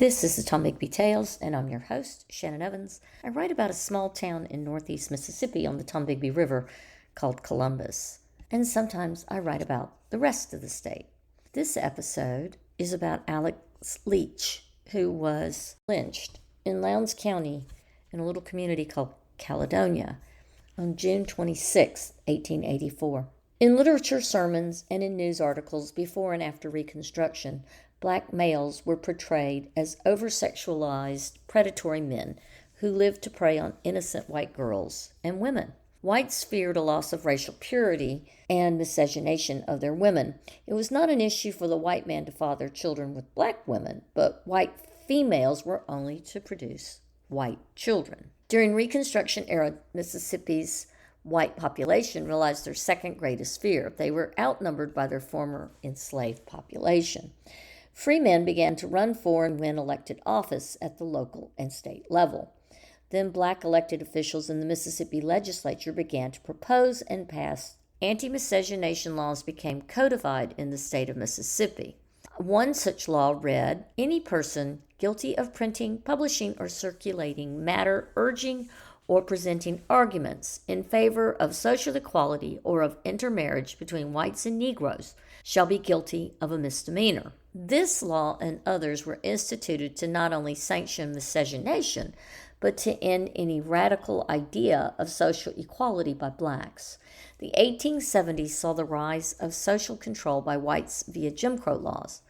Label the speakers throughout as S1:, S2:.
S1: This is the Tom Bigby Tales, and I'm your host, Shannon Evans. I write about a small town in northeast Mississippi on the Tom Bigby River called Columbus, and sometimes I write about the rest of the state. This episode is about Aleck Leach, who was lynched in Lowndes County in a little community called Caledonia on June 26, 1884. In literature, sermons, and in news articles before and after Reconstruction, black males were portrayed as over-sexualized, predatory men who lived to prey on innocent white girls and women. Whites feared a loss of racial purity and miscegenation of their women. It was not an issue for the white man to father children with black women, but white females were only to produce white children. During Reconstruction Era, Mississippi's white population realized their second greatest fear. They were outnumbered by their former enslaved population. Freemen began to run for and win elected office at the local and state level. Then black elected officials in the Mississippi legislature began to propose and pass anti-miscegenation laws became codified in the state of Mississippi. One such law read, any person guilty of printing, publishing, or circulating matter urging or presenting arguments in favor of social equality or of intermarriage between whites and Negroes shall be guilty of a misdemeanor. This law and others were instituted to not only sanction miscegenation, but to end any radical idea of social equality by blacks. The 1870s saw the rise of social control by whites via Jim Crow laws.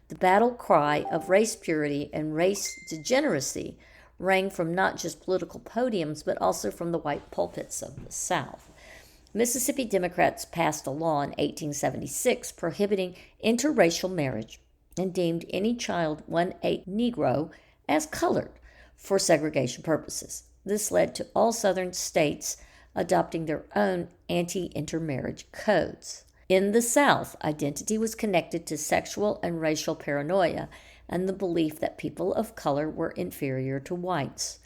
S1: The battle cry of race purity and race degeneracy rang from not just political podiums, but also from the white pulpits of the South. Mississippi Democrats passed a law in 1876 prohibiting interracial marriage and deemed any child 1/8 Negro as colored for segregation purposes. This led to all southern states adopting their own anti-intermarriage codes. In the South, identity was connected to sexual and racial paranoia and the belief that people of color were inferior to whites.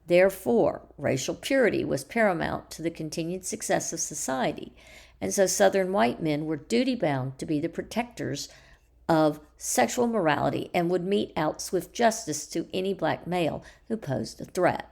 S1: Therefore, racial purity was paramount to the continued success of society, and so Southern white men were duty-bound to be the protectors of sexual morality and would mete out swift justice to any black male who posed a threat.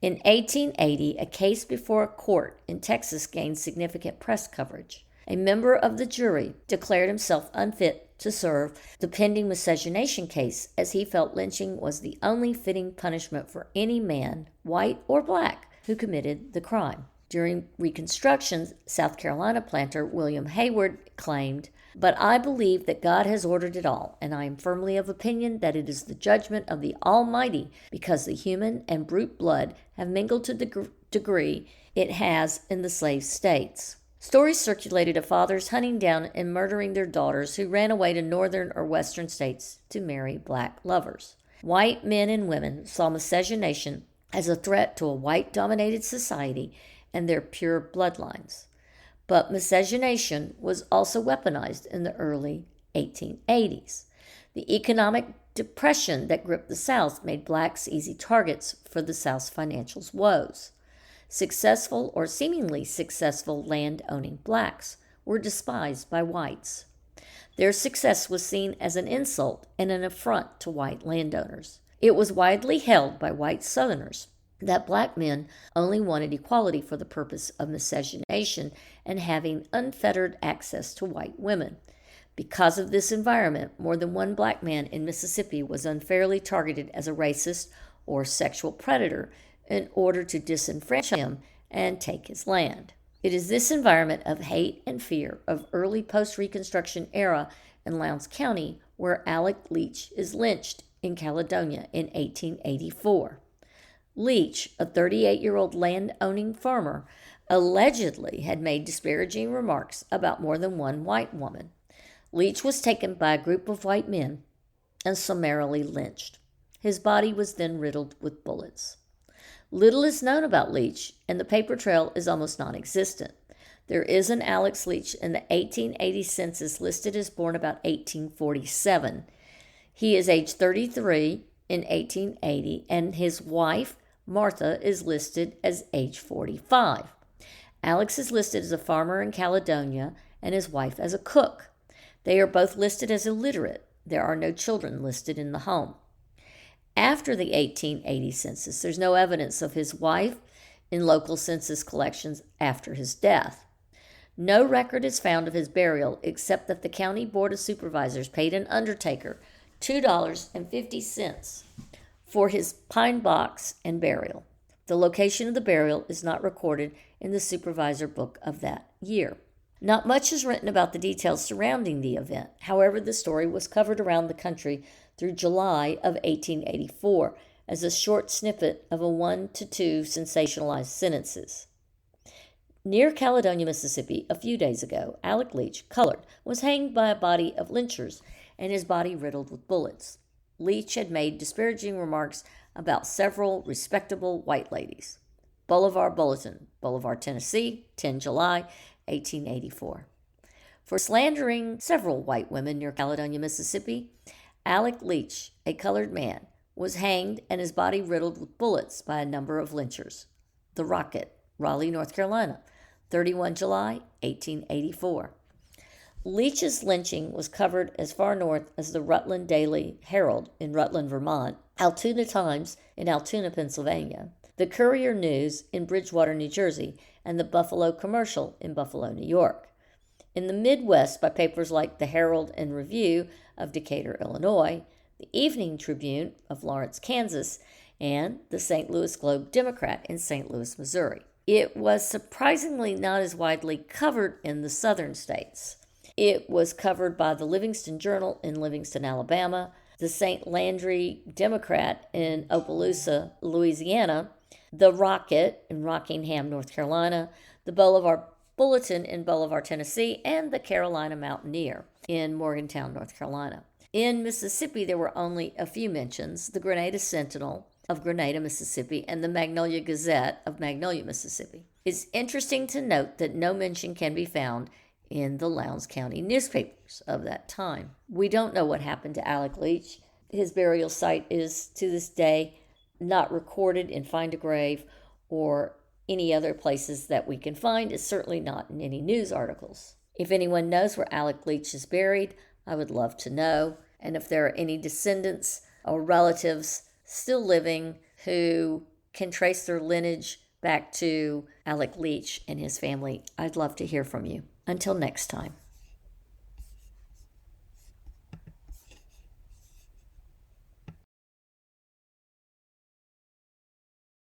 S1: In 1880, a case before a court in Texas gained significant press coverage. A member of the jury declared himself unfit to serve the pending miscegenation case as he felt lynching was the only fitting punishment for any man, white or black, who committed the crime. During Reconstruction, South Carolina planter William Hayward claimed, "But I believe that God has ordered it all, and I am firmly of opinion that it is the judgment of the Almighty because the human and brute blood have mingled to the degree it has in the slave states." Stories circulated of fathers hunting down and murdering their daughters who ran away to northern or western states to marry black lovers. White men and women saw miscegenation as a threat to a white-dominated society and their pure bloodlines. But miscegenation was also weaponized in the early 1880s. The economic depression that gripped the South made blacks easy targets for the South's financial woes. Successful or seemingly successful land-owning blacks were despised by whites. Their success was seen as an insult and an affront to white landowners. It was widely held by white Southerners that black men only wanted equality for the purpose of miscegenation and having unfettered access to white women. Because of this environment, more than one black man in Mississippi was unfairly targeted as a racist or sexual predator in order to disenfranchise him and take his land. It is this environment of hate and fear of early post-Reconstruction era in Lowndes County where Aleck Leach is lynched in Caledonia in 1884. Leach, a 38-year-old land-owning farmer, allegedly had made disparaging remarks about more than one white woman. Leach was taken by a group of white men and summarily lynched. His body was then riddled with bullets. Little is known about Leach, and the paper trail is almost non-existent. There is an Aleck Leach in the 1880 census listed as born about 1847. He is age 33 in 1880, and his wife, Martha, is listed as age 45. Alex is listed as a farmer in Caledonia and his wife as a cook. They are both listed as illiterate. There are no children listed in the home. after the 1880 census. There's no evidence of his wife in local census collections after his death. No record is found of his burial except that the county board of supervisors paid an undertaker $2.50 for his pine box and burial. The location of the burial is not recorded in the supervisor book of that year. Not much is written about the details surrounding the event. However, the story was covered around the country through July of 1884 as a short snippet of a 1 to 2 sensationalized sentences. Near Caledonia, Mississippi, a few days ago, Aleck Leach, colored, was hanged by a body of lynchers and his body riddled with bullets. Leach had made disparaging remarks about several respectable white ladies. Boulevard Bulletin, Boulevard, Tennessee, 10 July, 1884. For slandering several white women near Caledonia, Mississippi, Aleck Leach, a colored man, was hanged and his body riddled with bullets by a number of lynchers. The Rocket, Raleigh, North Carolina, 31 July, 1884. Leach's lynching was covered as far north as the Rutland Daily Herald in Rutland, Vermont, Altoona Times in Altoona, Pennsylvania, the Courier News in Bridgewater, New Jersey, and the Buffalo Commercial in Buffalo, New York. In the Midwest by papers like the Herald and Review of Decatur, Illinois, the Evening Tribune of Lawrence, Kansas, and the St. Louis Globe-Democrat in St. Louis, Missouri. It was surprisingly not as widely covered in the southern states. It was covered by the Livingston Journal in Livingston, Alabama, the St. Landry Democrat in Opelousas, Louisiana, the Rocket in Rockingham, North Carolina, the Boulevard Bulletin in Boulevard, Tennessee, and the Carolina Mountaineer in Morgantown, North Carolina. In Mississippi, there were only a few mentions: the Grenada Sentinel of Grenada, Mississippi, and the Magnolia Gazette of Magnolia, Mississippi. It's interesting to note that no mention can be found in the Lowndes County newspapers of that time. We don't know what happened to Aleck Leach. His burial site is, to this day, not recorded in Find a Grave or any other places that we can find. It's certainly not in any news articles. If anyone knows where Aleck Leach is buried, I would love to know. And if there are any descendants or relatives still living who can trace their lineage back to Aleck Leach and his family, I'd love to hear from you. Until next time.